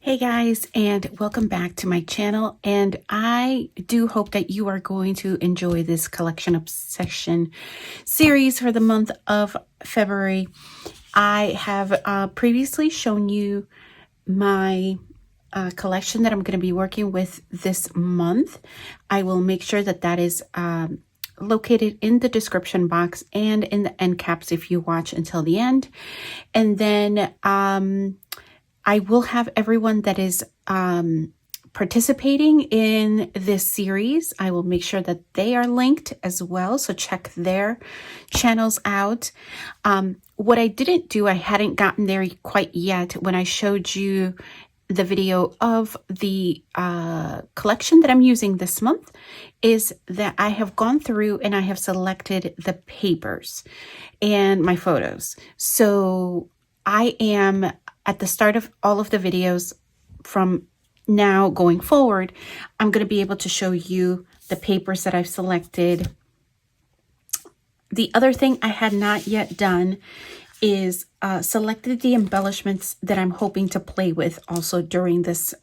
Hey guys, and welcome back to my channel. And I do hope that you are going to enjoy this collection obsession series for the month of February. I have previously shown you my collection that I'm going to be working with this month. I will make sure that that is located in the description box and in the end caps if you watch until the end. And then I will have everyone that is participating in this series. I will make sure that they are linked as well, so check their channels out. What I didn't do, I hadn't gotten there quite yet when I showed you the video of the collection that I'm using this month, is that I have gone through and I have selected the papers and my photos. So I am at the start of all of the videos from now going forward, I'm going to be able to show you the papers that I've selected. The other thing I had not yet done is selected the embellishments that I'm hoping to play with also during this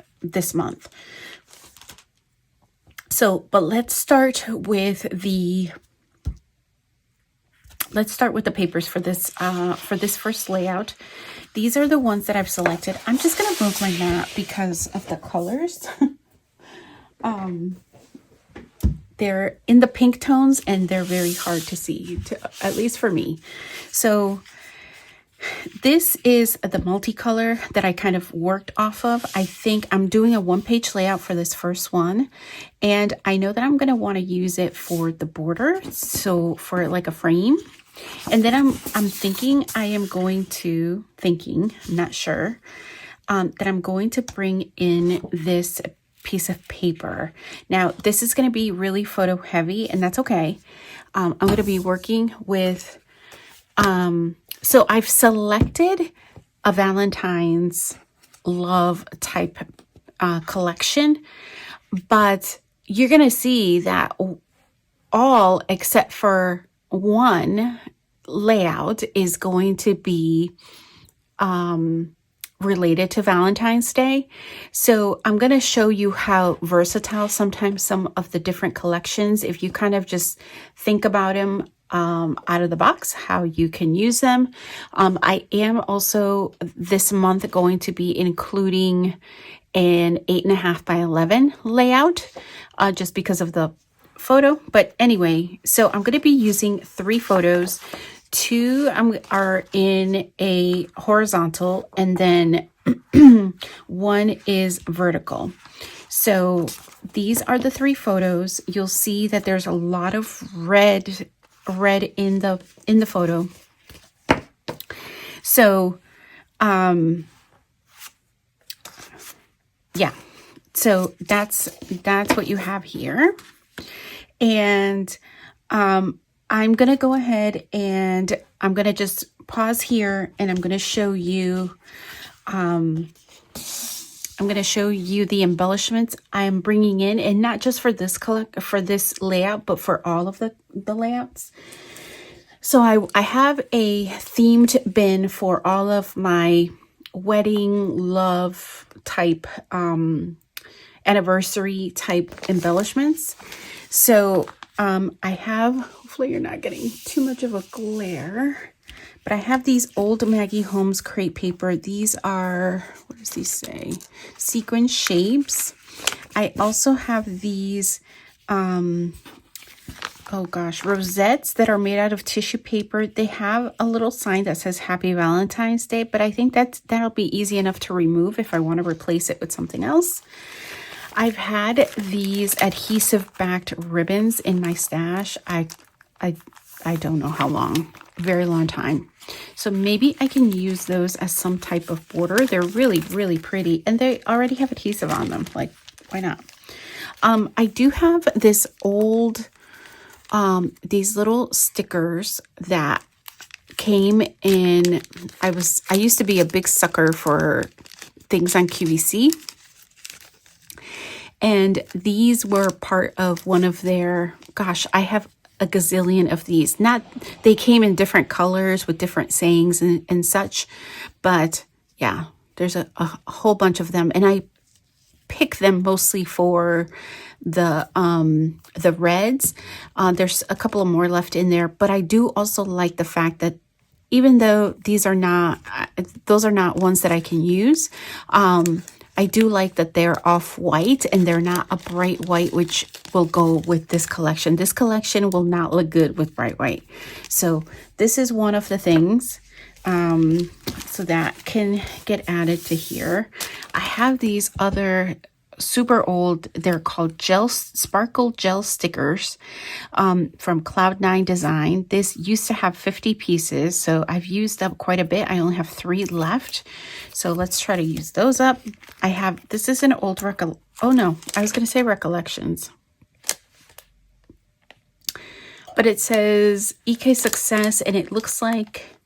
month. So, but let's start with the papers for this first layout. These are the ones that I've selected. I'm just going to move my mat because of the colors. They're in the pink tones and they're very hard to see, at least for me. So this is the multicolor that I kind of worked off of. I think I'm doing a one-page layout for this first one. And I know that I'm going to want to use it for the border. So for like a frame. And then I'm thinking I'm not sure, that I'm going to bring in this piece of paper. Now, this is going to be really photo heavy, and that's okay. I'm going to be working with, so I've selected a Valentine's love type collection, but you're going to see that all except for one layout is going to be related to Valentine's Day. So I'm going to show you how versatile sometimes some of the different collections, if you kind of just think about them out of the box, how you can use them. I am also this month going to be including an 8.5 by 11 layout, just because of the photo. But anyway, so I'm going to be using 3 photos. 2 are in a horizontal, and then 1 is vertical. So these are the 3 photos. You'll see that there's a lot of red in the photo. So yeah, so that's what you have here. And I'm going to go ahead and I'm going to just pause here, and I'm going to show you the embellishments I am bringing in, and not just for this layout, but for all of the layouts. So I have a themed bin for all of my wedding, love type, anniversary type embellishments. So I have, hopefully you're not getting too much of a glare, but I have these old Maggie Holmes crepe paper. These are, what does these say? Sequin shapes. I also have these, rosettes that are made out of tissue paper. They have a little sign that says Happy Valentine's Day, but I think that'll be easy enough to remove if I want to replace it with something else. I've had these adhesive backed ribbons in my stash. I don't know how long, very long time. So maybe I can use those as some type of border. They're really, really pretty, and they already have adhesive on them. Like, why not? I do have this old, these little stickers that came in. I used to be a big sucker for things on QVC. And these were part of one of their, I have a gazillion of these. They came in different colors with different sayings and such. But yeah, There's a whole bunch of them, and I pick them mostly for the reds. There's a couple of more left in there, but I do also like the fact that even though these are not, those are not ones that I can use, I do like that they're off-white and they're not a bright white, which will go with this collection. This collection will not look good with bright white. So this is one of the things. So that can get added to here. I have these other super old, they're called sparkle gel stickers from Cloud9 Design. This used to have 50 pieces, so I've used up quite a bit. I only have 3 left, so let's try to use those up. I have, this is an old oh no, I was going to say recollections, but it says EK Success, and it looks like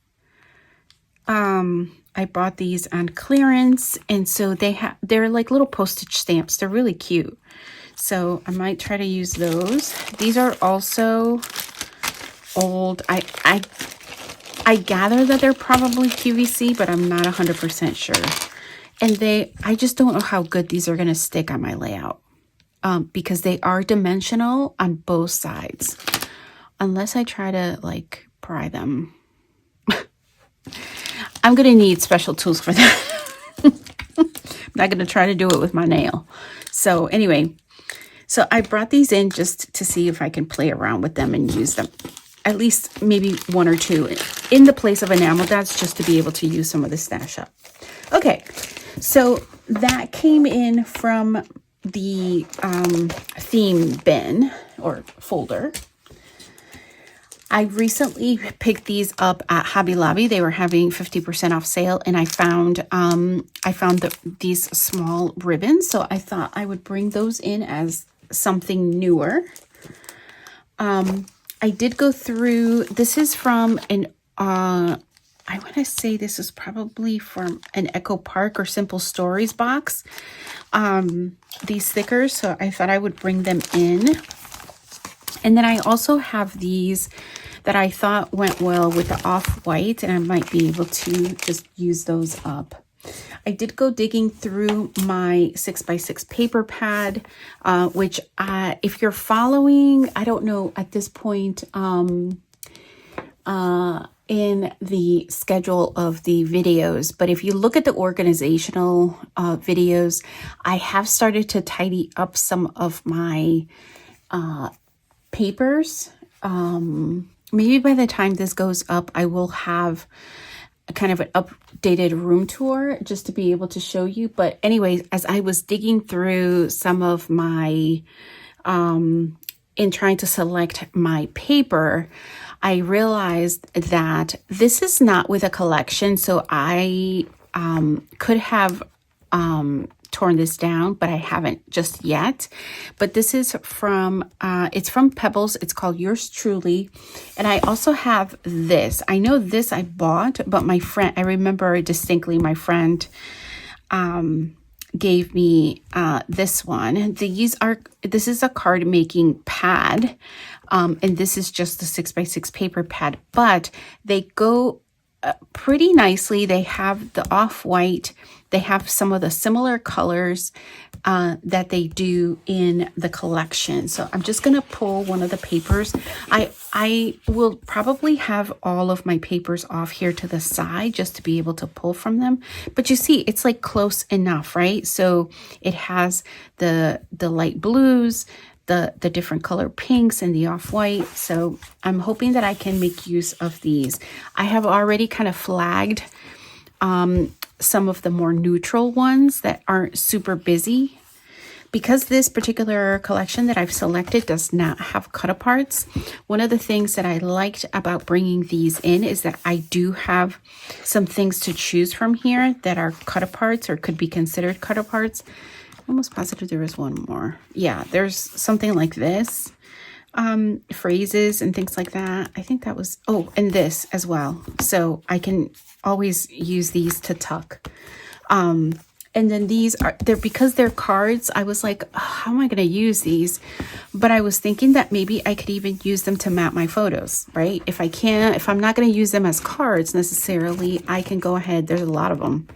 I bought these on clearance, and so they're like little postage stamps. They're really cute. So I might try to use those. These are also old. I gather that they're probably QVC, but I'm not 100% sure. And I just don't know how good these are going to stick on my layout. Because they are dimensional on both sides. Unless I try to like pry them. I'm going to need special tools for that. I'm not going to try to do it with my nail. So anyway, so I brought these in just to see if I can play around with them and use them. At least maybe 1 or 2 in the place of enamel dots, just to be able to use some of the stash up. Okay, so that came in from the theme bin or folder. I recently picked these up at Hobby Lobby. They were having 50% off sale, and I found these small ribbons, so I thought I would bring those in as something newer. I did go through, this is from an I want to say this is probably from an Echo Park or Simple Stories box. These stickers, so I thought I would bring them in. And then I also have these that I thought went well with the off-white, and I might be able to just use those up. I did go digging through my 6x6 paper pad, which if you're following, I don't know at this point in the schedule of the videos, but if you look at the organizational videos, I have started to tidy up some of my papers. Maybe by the time this goes up, I will have a kind of an updated room tour just to be able to show you. But anyways, as I was digging through some of my, in trying to select my paper, I realized that this is not with a collection. So I could have torn this down, but I haven't just yet. But this is from, it's from Pebbles. It's called Yours Truly. And I also have this. I know this I bought, but my friend, I remember distinctly my friend gave me this one. This is a card making pad. And this is just the 6x6 paper pad, but they go pretty nicely. They have the off-white. They have some of the similar colors that they do in the collection. So I'm just going to pull one of the papers. I will probably have all of my papers off here to the side just to be able to pull from them. But you see, it's like close enough, right? So it has the light blues, the different color pinks and the off-white. So I'm hoping that I can make use of these. I have already kind of flagged some of the more neutral ones that aren't super busy. Because this particular collection that I've selected does not have cut-aparts, one of the things that I liked about bringing these in is that I do have some things to choose from here that are cut-aparts or could be considered cut-aparts. I'm almost positive there is one more. Yeah, there's something like this. Phrases and things like that. I think that was, oh, and this as well. So I can always use these to tuck. And then these are, because they're cards, I was like, oh, how am I going to use these? But I was thinking that maybe I could even use them to map my photos, right? If I'm not going to use them as cards necessarily, I can go ahead. There's a lot of them.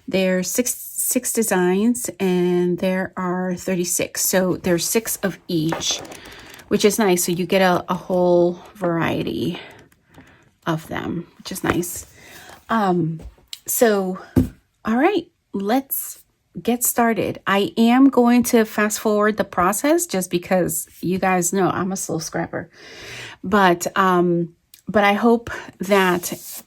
There's six designs, and there are 36. So there's 6 of each, which is nice. So you get a whole variety of them, which is nice. So, all right, let's get started. I am going to fast forward the process just because you guys know I'm a slow scrapper, but I hope that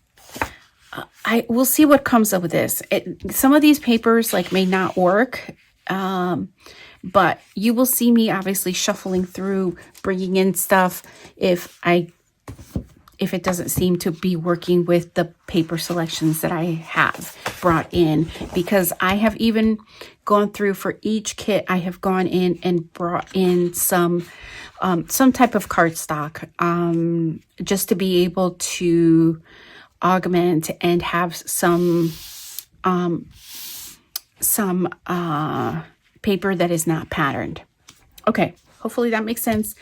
I will see what comes up with this. Some of these papers like may not work, but you will see me obviously shuffling through, bringing in stuff if it doesn't seem to be working with the paper selections that I have brought in, because I have even gone through for each kit. I have gone in and brought in some type of cardstock, just to be able to augment and have some paper that is not patterned. Okay, hopefully that makes sense.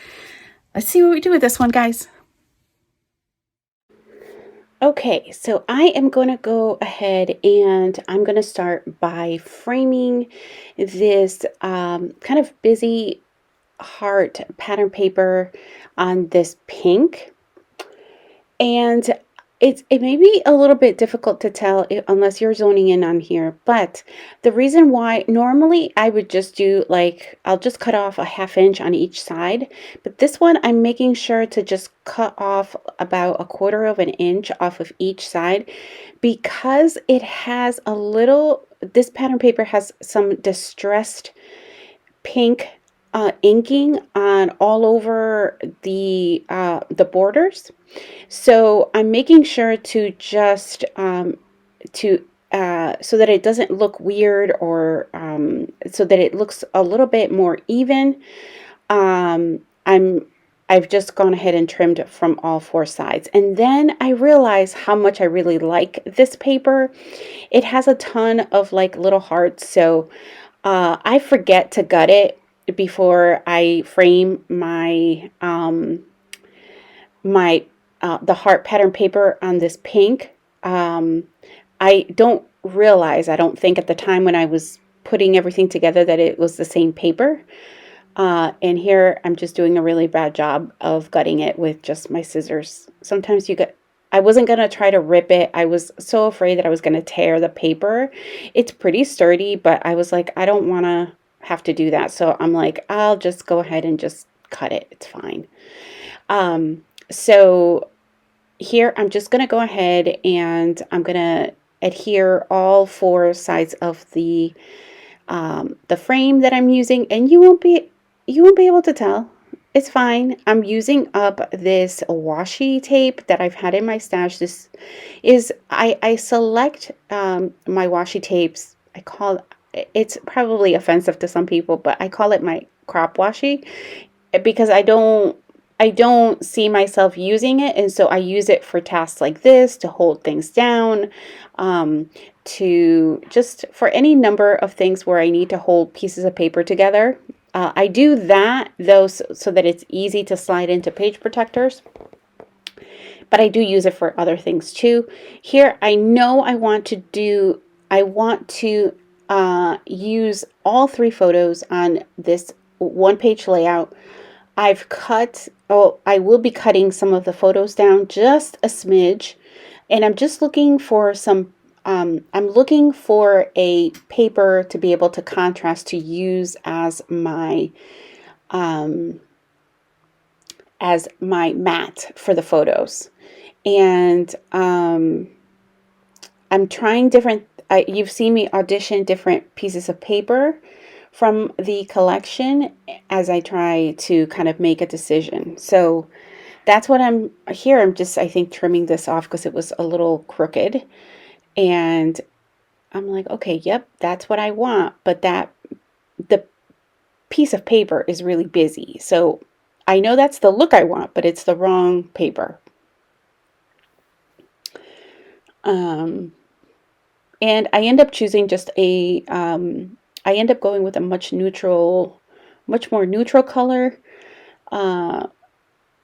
Let's see what we do with this one, guys. Okay, so I am going to go ahead and I'm going to start by framing this kind of busy heart pattern paper on this pink. And it may be a little bit difficult to tell unless you're zoning in on here, but the reason why normally I would just do like, I'll just cut off a 1/2 inch on each side, but this one I'm making sure to just cut off about 1/4 of an inch off of each side, because it has a little, this pattern paper has some distressed pink inking on all over the borders. So I'm making sure to just so that it doesn't look weird, or so that it looks a little bit more even. I've just gone ahead and trimmed from all 4 sides, and then I realize how much I really like this paper. It has a ton of like little hearts, so I forget to gut it before I frame my the heart pattern paper on this pink. I don't realize, I don't think at the time when I was putting everything together, that it was the same paper. And here I'm just doing a really bad job of gutting it with just my scissors. Sometimes I wasn't going to try to rip it. I was so afraid that I was going to tear the paper. It's pretty sturdy, but I was like, I don't want to have to do that. So I'm like, I'll just go ahead and just cut it. It's fine. So here I'm just going to go ahead and I'm going to adhere all 4 sides of the frame that I'm using, and you won't be able to tell. It's fine. I'm using up this washi tape that I've had in my stash. This is, I select my washi tapes. It's probably offensive to some people, but I call it my crop washi, because I don't see myself using it, and so I use it for tasks like this, to hold things down, to just for any number of things where I need to hold pieces of paper together. I do that though so that it's easy to slide into page protectors, but I do use it for other things too. Here I know I want to use all 3 photos on this 1-page layout. I will be cutting some of the photos down just a smidge, and I'm just looking for some, I'm looking for a paper to be able to contrast, to use as my mat for the photos. And I'm trying different, you've seen me audition different pieces of paper from the collection as I try to kind of make a decision. So that's what I'm just, I think, trimming this off because it was a little crooked. And I'm like, okay, yep, that's what I want. But the piece of paper is really busy. So I know that's the look I want, but it's the wrong paper. And I end up choosing just I end up going with a much more neutral color,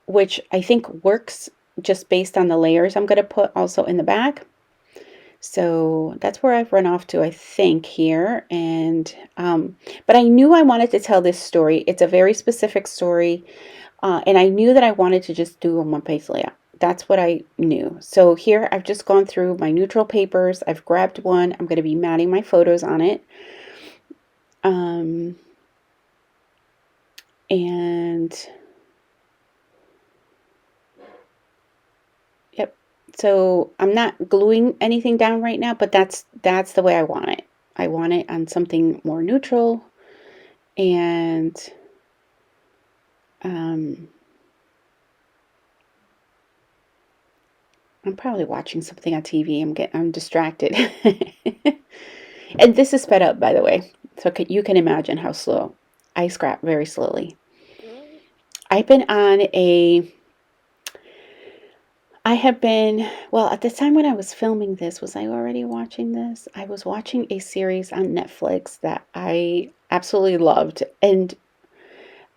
which I think works just based on the layers I'm going to put also in the back. So that's where I've run off to, I think, here. And but I knew I wanted to tell this story. It's a very specific story, and I knew that I wanted to just do a one-page layout. That's what I knew. So here I've just gone through my neutral papers. I've grabbed one. I'm going to be matting my photos on it. And yep. So I'm not gluing anything down right now, but that's the way I want it. I want it on something more neutral, and I'm probably watching something on TV. I'm distracted. And this is sped up, by the way, so you can imagine how slow. I scrap very slowly. I've been on a I have been, well, at the time when I was filming this, was I already watching this? I was watching a series on Netflix that I absolutely loved. And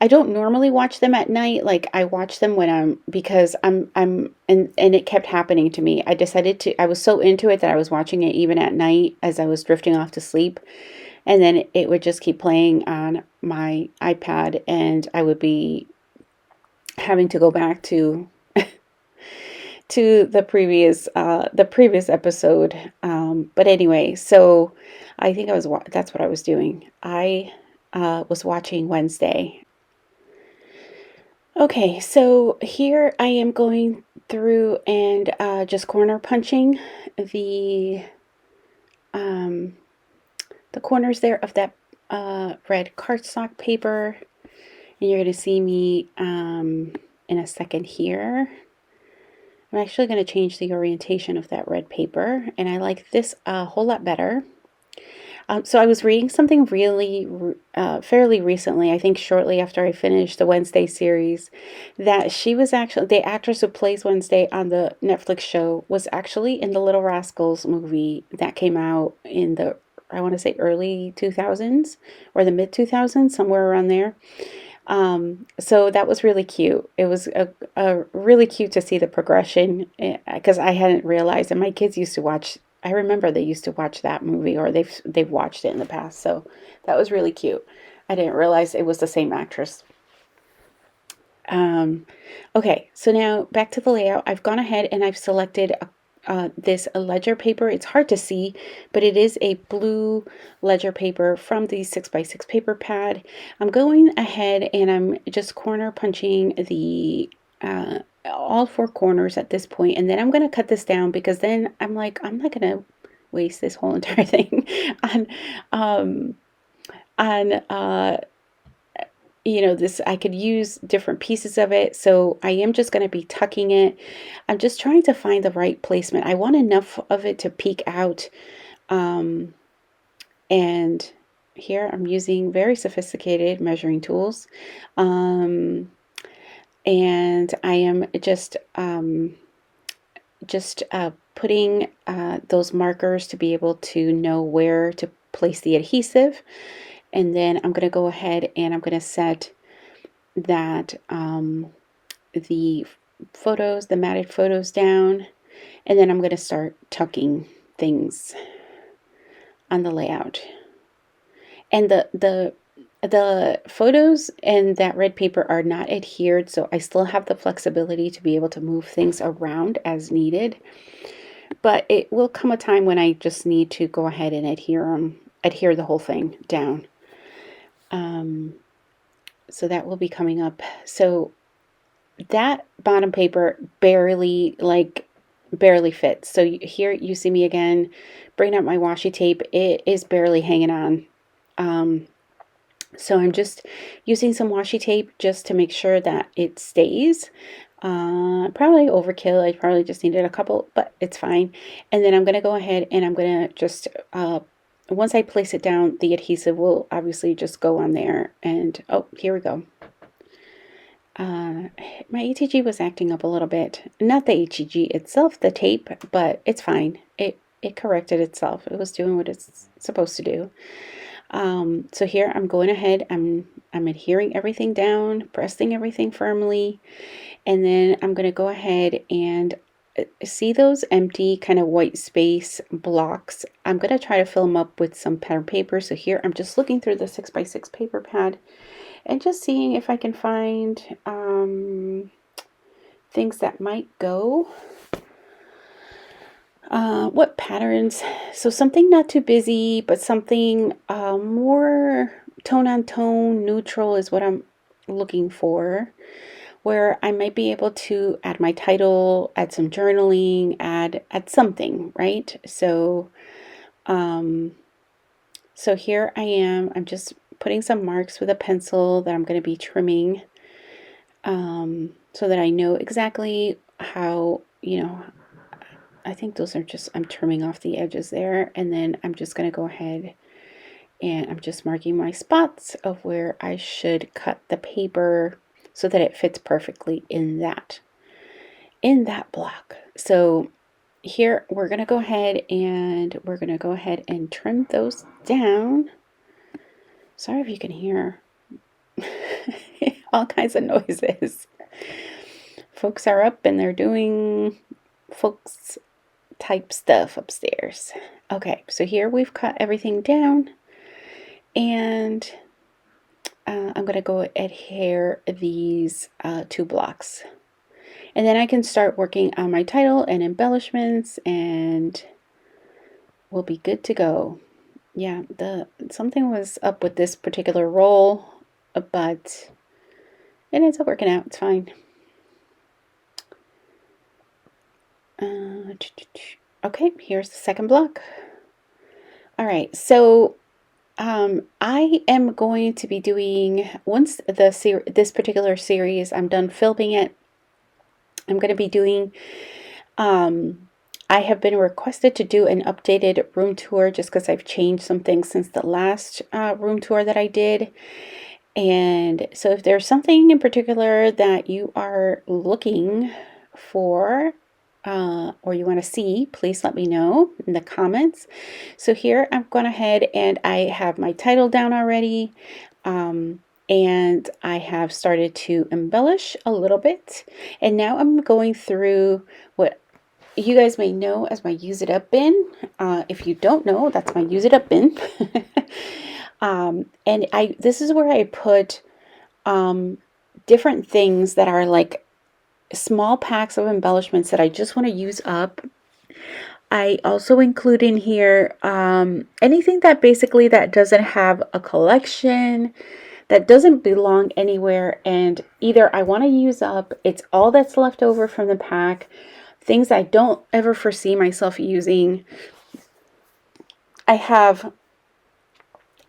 I don't normally watch them at night. Like I watch them when because and it kept happening to me. I was so into it that I was watching it even at night as I was drifting off to sleep. And then it would just keep playing on my iPad, and I would be having to go back to the previous episode. But anyway, so I think that's what I was doing. I was watching Wednesday. Okay, so here I am going through and just corner punching the corners there of that red cardstock paper, and you're going to see me in a second here. I'm actually going to change the orientation of that red paper, and I like this a whole lot better. So I was reading something really fairly recently, I think shortly after I finished the Wednesday series, that she was actually, the actress who plays Wednesday on the Netflix show was actually in the Little Rascals movie that came out in the, I want to say early 2000s or the mid 2000s, somewhere around there. So that was really cute. It was a really cute to see the progression, because I hadn't realized, and my kids used to watch, I remember they used to watch that movie, or they've watched it in the past. So that was really cute. I didn't realize it was the same actress. Okay, so now back to the layout. I've gone ahead and I've selected this ledger paper. It's hard to see, but it is a blue ledger paper from the 6x6 paper pad. I'm going ahead and I'm just corner punching the all four corners at this point, and then I'm going to cut this down, because then I'm like, I'm not going to waste this whole entire thing on this. I could use different pieces of it, so I am just going to be tucking it. I'm just trying to find the right placement. I want enough of it to peek out, and here I'm using very sophisticated measuring tools, and I am just putting those markers to be able to know where to place the adhesive. And then I'm going to go ahead and I'm going to set that the matted photos down, and then I'm going to start tucking things on the layout. And the photos and that red paper are not adhered, so I still have the flexibility to be able to move things around as needed. But it will come a time when I just need to go ahead and adhere the whole thing down. So that will be coming up. So that bottom paper barely fits. So here you see me again bringing up my washi tape. It is barely hanging on. So I'm just using some washi tape just to make sure that it stays. Probably overkill. I probably just needed a couple, but it's fine. And then I'm going to go ahead and I'm going to just once I place it down, the adhesive will obviously just go on there. And oh, here we go. My ATG was acting up a little bit. Not the ATG itself, the tape, but it's fine. It corrected itself. It was doing what it's supposed to do. So here I'm going ahead. I'm adhering everything down, pressing everything firmly, and then I'm going to go ahead and see those empty kind of white space blocks? I'm going to try to fill them up with some pattern paper. So here I'm just looking through the 6x6 paper pad and just seeing if I can find things that might go. What patterns? So something not too busy, but something more tone on tone, neutral is what I'm looking for, where I might be able to add my title, add some journaling, add something, right? So so here I am. I'm just putting some marks with a pencil that I'm going to be trimming, so that I know exactly how, you know, I think those are just, I'm trimming off the edges there, and then I'm just going to go ahead and I'm just marking my spots of where I should cut the paper so that it fits perfectly in that block. So here we're going to go ahead and trim those down. Sorry if you can hear all kinds of noises. Folks are up and they're doing folks type stuff upstairs. Okay, so here we've cut everything down, and I'm going to go adhere these 2 blocks, and then I can start working on my title and embellishments, and we'll be good to go. Yeah, something was up with this particular roll, but it ends up working out. It's fine. Okay, here's the second block. All right, so I am going to be doing, once this particular series, I'm done filming it, I'm going to be doing, I have been requested to do an updated room tour just because I've changed some things since the last room tour that I did. And so if there's something in particular that you are looking for, or you want to see, please let me know in the comments. So here I'm going ahead and I have my title down already, and I have started to embellish a little bit, and now I'm going through what you guys may know as my use it up bin. If you don't know, that's my use it up bin. And this is where I put different things that are like small packs of embellishments that I just want to use up. I also include in here anything that basically that doesn't have a collection, that doesn't belong anywhere, and either I want to use up, it's all that's left over from the pack, things I don't ever foresee myself using. I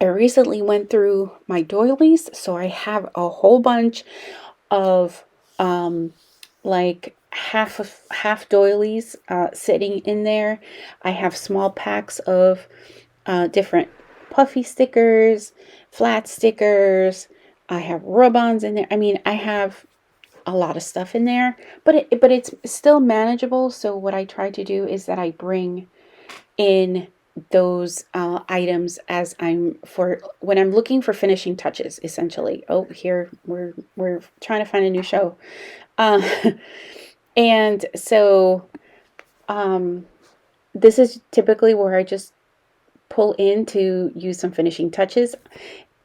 recently went through my doilies, so I have a whole bunch of like half doilies sitting in there. I have small packs of different puffy stickers, flat stickers. I have rub-ons in there. I mean, I have a lot of stuff in there, but it's still manageable. So what I try to do is that I bring in those items as when I'm looking for finishing touches, essentially. Oh, here we're trying to find a new show. And so this is typically where I just pull in to use some finishing touches.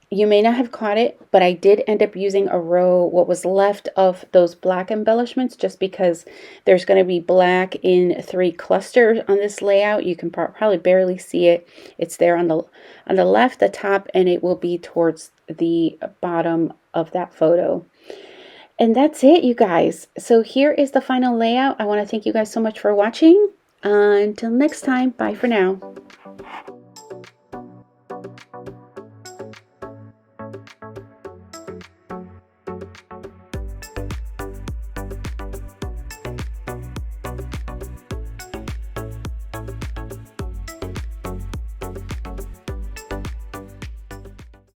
You may not have caught it, but I did end up using a row, what was left of those black embellishments, just because there's going to be black in 3 clusters on this layout. You can probably barely see it. It's there on the left, the top, and it will be towards the bottom of that photo. And that's it, you guys. So here is the final layout. I want to thank you guys so much for watching. Until next time, bye for now.